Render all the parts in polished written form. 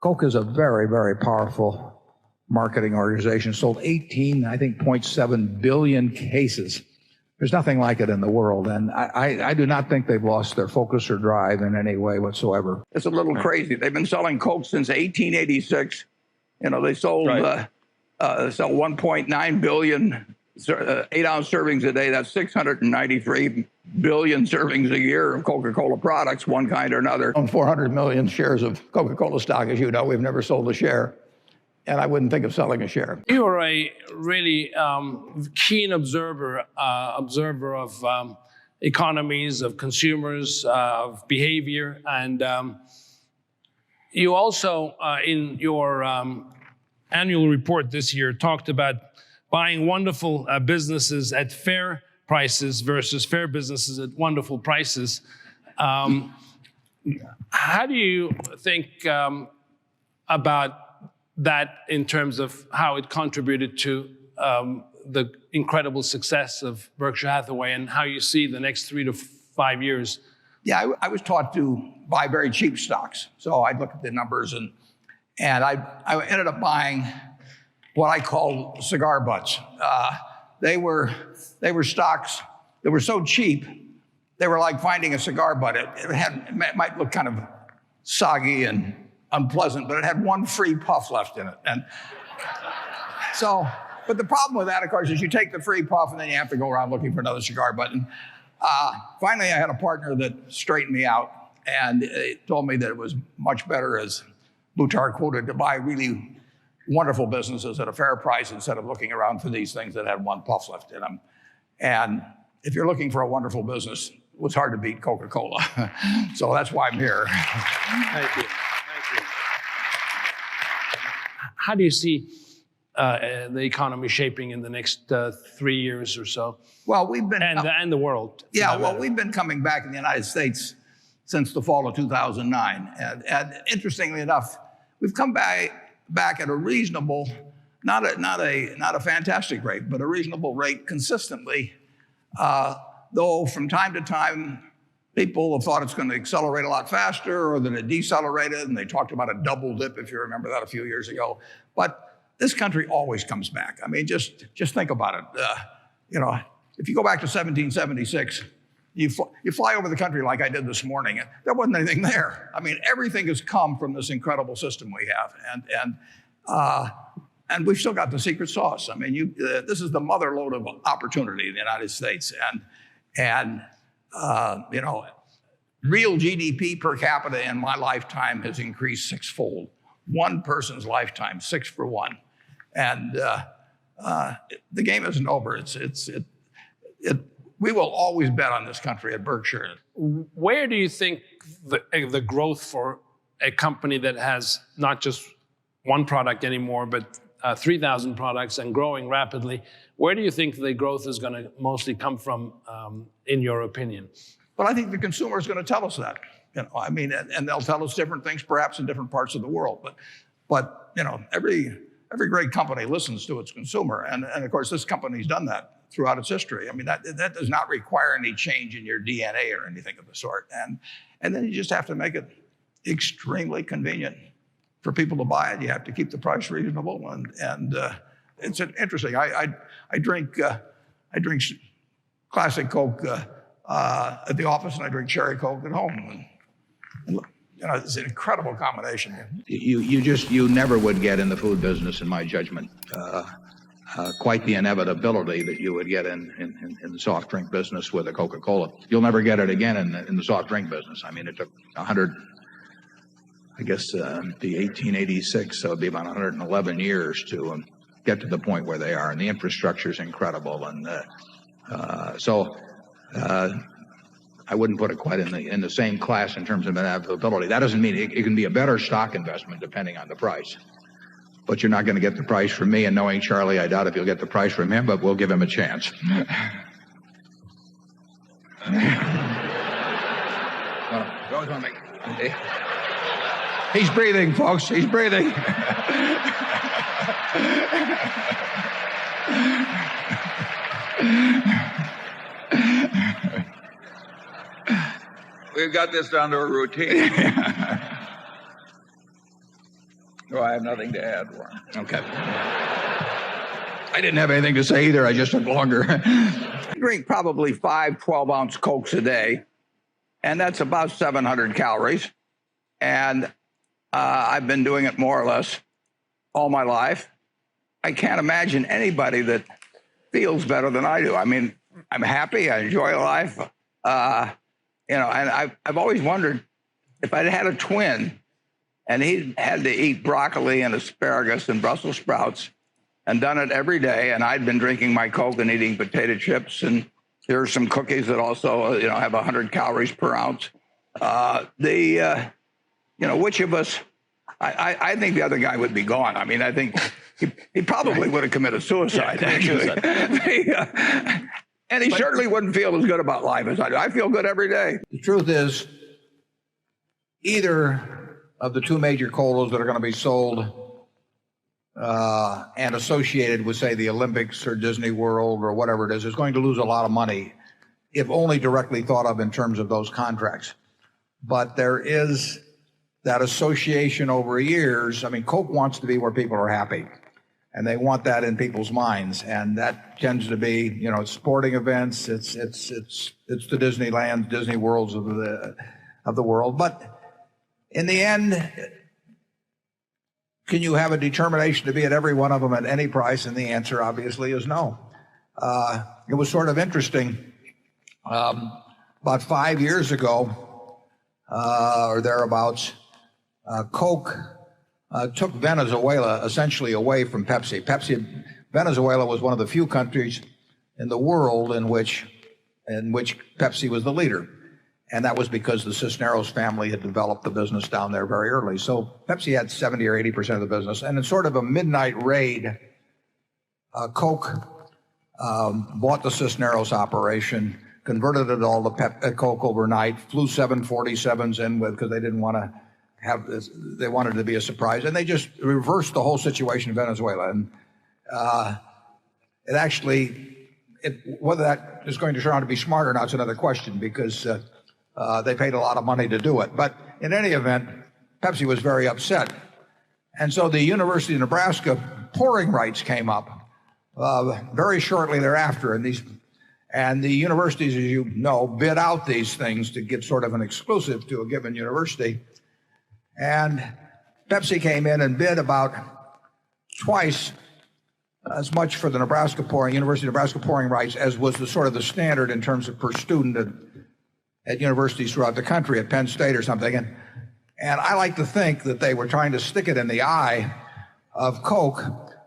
Coke is a very, very powerful marketing organization. Sold 18, I think, 0.7 billion cases. There's nothing like it in the world, and I do not think they've lost their focus or drive in any way whatsoever. It's a little crazy. They've been selling Coke since 1886. You know, they sold sell 1.9 billion 8-ounce servings a day. That's 693 billion servings a year of Coca Cola products, one kind or another. On 400 million shares of Coca Cola stock, as you know, we've never sold a share. And I wouldn't think of selling a share. You are a really keen observer of economies, of consumers, of behavior. And you also, in your annual report this year, talked about buying wonderful businesses at fair prices versus fair businesses at wonderful prices. How do you think about that in terms of how it contributed to the incredible success of Berkshire Hathaway and how you see the next 3 to 5 years? Yeah, I was taught to buy very cheap stocks. So I'd look at the numbers and I ended up buying what I call cigar butts. They were stocks that were so cheap, they were like finding a cigar butt. It might look kind of soggy and unpleasant, but it had one free puff left in it. And so, but the problem with that, of course, is you take the free puff and then you have to go around looking for another cigar button. Finally, I had a partner that straightened me out and told me that it was much better, as Buttar quoted, to buy really wonderful businesses at a fair price instead of looking around for these things that had one puff left in them. And if you're looking for a wonderful business, it was hard to beat Coca Cola. So that's why I'm here. Thank you. How do you see the economy shaping in the next 3 years or so? Well, we've been... And the world. Yeah, well, we've been coming back in the United States since the fall of 2009. And interestingly enough, we've come back at a reasonable, not a fantastic rate, but a reasonable rate consistently. Though from time to time, people have thought it's going to accelerate a lot faster or that it decelerated, and they talked about a double dip, if you remember that, a few years ago. But this country always comes back. I mean, just think about it. You know, if you go back to 1776, you fly over the country like I did this morning, and there wasn't anything there. I mean, everything has come from this incredible system we have, and we've still got the secret sauce. I mean, this is the mother lode of opportunity in the United States, and you know, real GDP per capita in my lifetime has increased 6-fold. One person's lifetime, 6 for 1, and the game isn't over. We will always bet on this country at Berkshire. Where do you think the growth for a company that has not just one product anymore, but 3,000 products and growing rapidly, where do you think the growth is going to mostly come from, in your opinion? Well, I think the consumer is going to tell us that. You know, I mean, and they'll tell us different things, perhaps in different parts of the world. But you know, every great company listens to its consumer, and of course, this company's done that throughout its history. I mean, that does not require any change in your DNA or anything of the sort. And then you just have to make it extremely convenient for people to buy it. You have to keep the price reasonable, and it's interesting. I drink classic Coke at the office, and I drink cherry Coke at home. And you know, it's an incredible combination. You never would get in the food business, in my judgment, quite the inevitability that you would get in the soft drink business with a Coca Cola. You'll never get it again in the soft drink business. I mean, it took 100. I guess the 1886, so it'd be about 111 years to get to the point where they are, and the infrastructure is incredible, and so I wouldn't put it quite in the same class in terms of inevitability. That doesn't mean it can be a better stock investment depending on the price, but you're not going to get the price from me. And knowing Charlie, I doubt if you'll get the price from him, but we'll give him a chance. He's breathing, folks. He's breathing. We've got this down to a routine. Oh, I have nothing to add, Warren. Okay. I didn't have anything to say either. I just took longer. I drink probably 5 12-ounce Cokes a day, and that's about 700 calories. And I've been doing it more or less all my life. I can't imagine anybody that feels better than I do. I mean, I'm happy. I enjoy life. And I've always wondered if I'd had a twin and he had to eat broccoli and asparagus and Brussels sprouts and done it every day, and I'd been drinking my Coke and eating potato chips, and there are some cookies that also, have 100 calories per ounce. Which of us? I think the other guy would be gone. I mean, I think he probably would have committed suicide, actually. And he certainly wouldn't feel as good about life as I do. I feel good every day. The truth is, either of the two major colas that are going to be sold and associated with, say, the Olympics or Disney World or whatever it is going to lose a lot of money, if only directly thought of in terms of those contracts. But there is that association over years. I mean, Coke wants to be where people are happy, and they want that in people's minds, and that tends to be, it's sporting events, it's the Disneyland, Disney Worlds of the world. But in the end, can you have a determination to be at every one of them at any price? And the answer obviously is no. It was sort of interesting. About 5 years ago, or thereabouts, Coke took Venezuela essentially away from Pepsi. Venezuela was one of the few countries in the world in which Pepsi was the leader. And that was because the Cisneros family had developed the business down there very early. So Pepsi had 70 or 80% of the business. And in sort of a midnight raid, Coke bought the Cisneros operation, converted it all to Coke overnight, flew 747s in with, because they didn't want to have this, they wanted it to be a surprise. And they just reversed the whole situation in Venezuela. And whether that is going to turn out to be smart or not is another question, because they paid a lot of money to do it. But in any event, Pepsi was very upset. And so the University of Nebraska pouring rights came up very shortly thereafter. And the universities, as you know, bid out these things to give sort of an exclusive to a given university. And Pepsi came in and bid about twice as much for the University of Nebraska pouring rights as was the sort of the standard in terms of per student at universities throughout the country, at Penn State or something. And I like to think that they were trying to stick it in the eye of Coke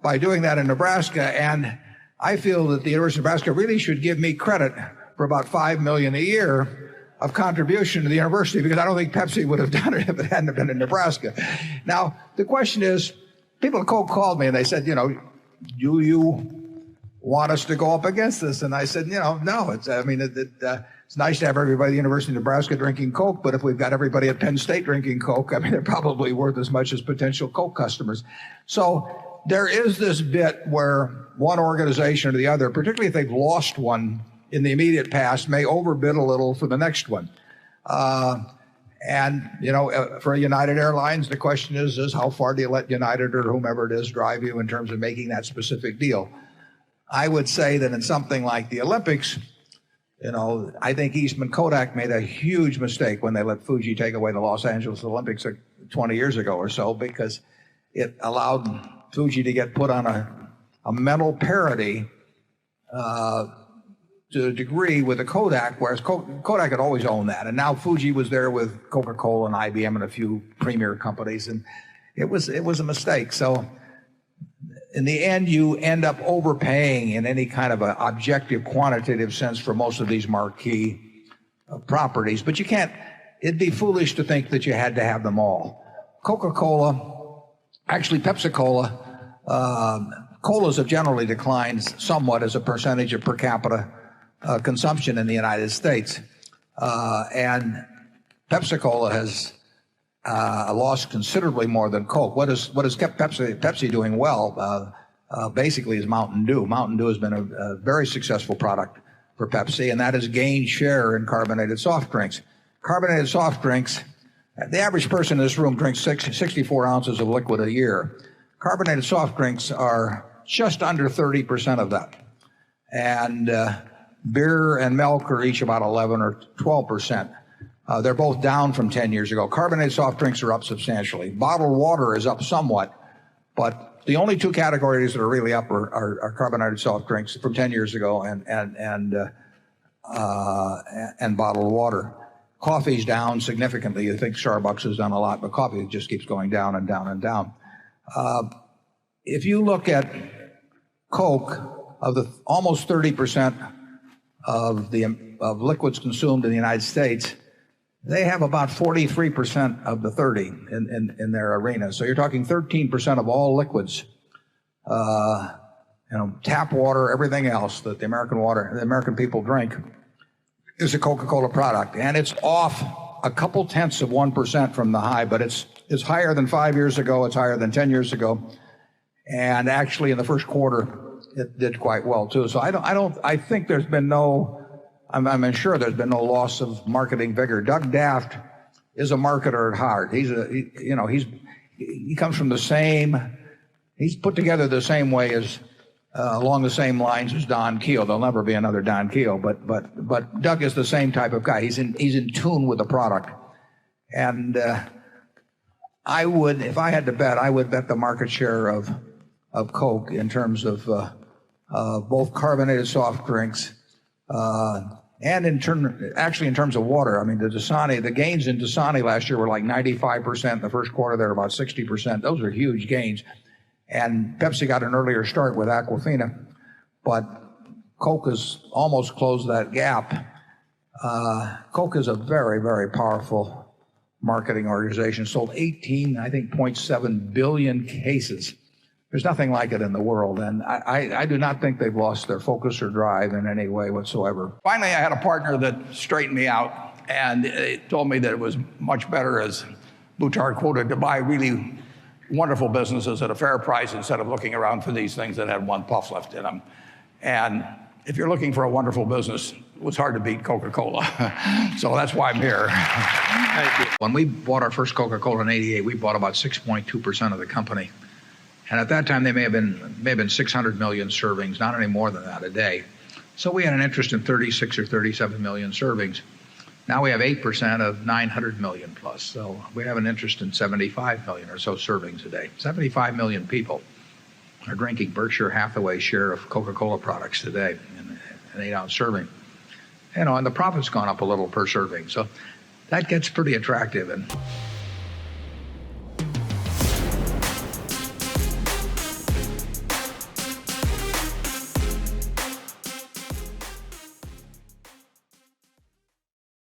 by doing that in Nebraska. And I feel that the University of Nebraska really should give me credit for about $5 million a year of contribution to the university, because I don't think Pepsi would have done it if it hadn't been in Nebraska. Now, the question is, people at Coke called me and they said, do you want us to go up against this? And I said, no. It's nice to have everybody at the University of Nebraska drinking Coke, but if we've got everybody at Penn State drinking Coke, they're probably worth as much as potential Coke customers. So there is this bit where one organization or the other, particularly if they've lost one in the immediate past, may overbid a little for the next one. For United Airlines, the question is how far do you let United or whomever it is drive you in terms of making that specific deal? I would say that in something like the Olympics, I think Eastman Kodak made a huge mistake when they let Fuji take away the Los Angeles Olympics 20 years ago or so, because it allowed Fuji to get put on a mental parity to a degree with the Kodak, whereas Kodak had always owned that. And now Fuji was there with Coca Cola and IBM and a few premier companies, and it was a mistake. So in the end, you end up overpaying in any kind of an objective, quantitative sense for most of these marquee properties. But you can't, it'd be foolish to think that you had to have them all. Coca-Cola, actually Pepsi-Cola, colas have generally declined somewhat as a percentage of per capita consumption in the United States. And Pepsi-Cola has lost considerably more than Coke. What has kept Pepsi doing well basically is Mountain Dew. Mountain Dew has been a very successful product for Pepsi, and that has gained share in carbonated soft drinks. Carbonated soft drinks The average person in this room drinks 64 ounces of liquid a year. Carbonated soft drinks are just under 30% of that. And beer and milk are each about 11 or 12%. They're both down from 10 years ago. Carbonated soft drinks are up substantially. Bottled water is up somewhat, but the only two categories that are really up are carbonated soft drinks from 10 years ago and bottled water. Coffee's down significantly. You think Starbucks has done a lot, but coffee just keeps going down and down and down. If you look at Coke, of the almost 30% of liquids consumed in the United States, they have about 43% of the 30 in their arena. So you're talking 13% of all liquids, tap water, everything else that the American people drink is a Coca Cola product, and it's off a couple tenths of 1% from the high, but it's higher than 5 years ago. It's higher than 10 years ago, and actually in the first quarter it did quite well too. So I think there's been I'm sure there's been no loss of marketing vigor. Doug Daft is a marketer at heart. He comes from he's put together the same way as along the same lines as Don Keough. There'll never be another Don Keough, but Doug is the same type of guy. He's in tune with the product, and I would, if I had to bet, I would bet the market share of Coke in terms of both carbonated soft drinks and in terms of water. I mean, the gains in Dasani last year were like 95%. In the first quarter, they were about 60%. Those are huge gains. And Pepsi got an earlier start with Aquafina, but Coke has almost closed that gap. Coke is a very, very powerful marketing organization. Sold 0.7 billion cases. There's nothing like it in the world, and I do not think they've lost their focus or drive in any way whatsoever. Finally, I had a partner that straightened me out, and it told me that it was much better, as Boutard quoted, to buy really wonderful businesses at a fair price instead of looking around for these things that had one puff left in them. And if you're looking for a wonderful business, it was hard to beat Coca Cola. So that's why I'm here. Thank you. When we bought our first Coca Cola in '88, we bought about 6.2% of the company. And at that time, they may have been 600 million servings, not any more than that a day. So we had an interest in 36 or 37 million servings. Now we have 8% of 900 million plus. So we have an interest in 75 million or so servings a day. 75 million people are drinking Berkshire Hathaway share of Coca-Cola products today in an 8-ounce serving. And the profit's gone up a little per serving. So that gets pretty attractive. And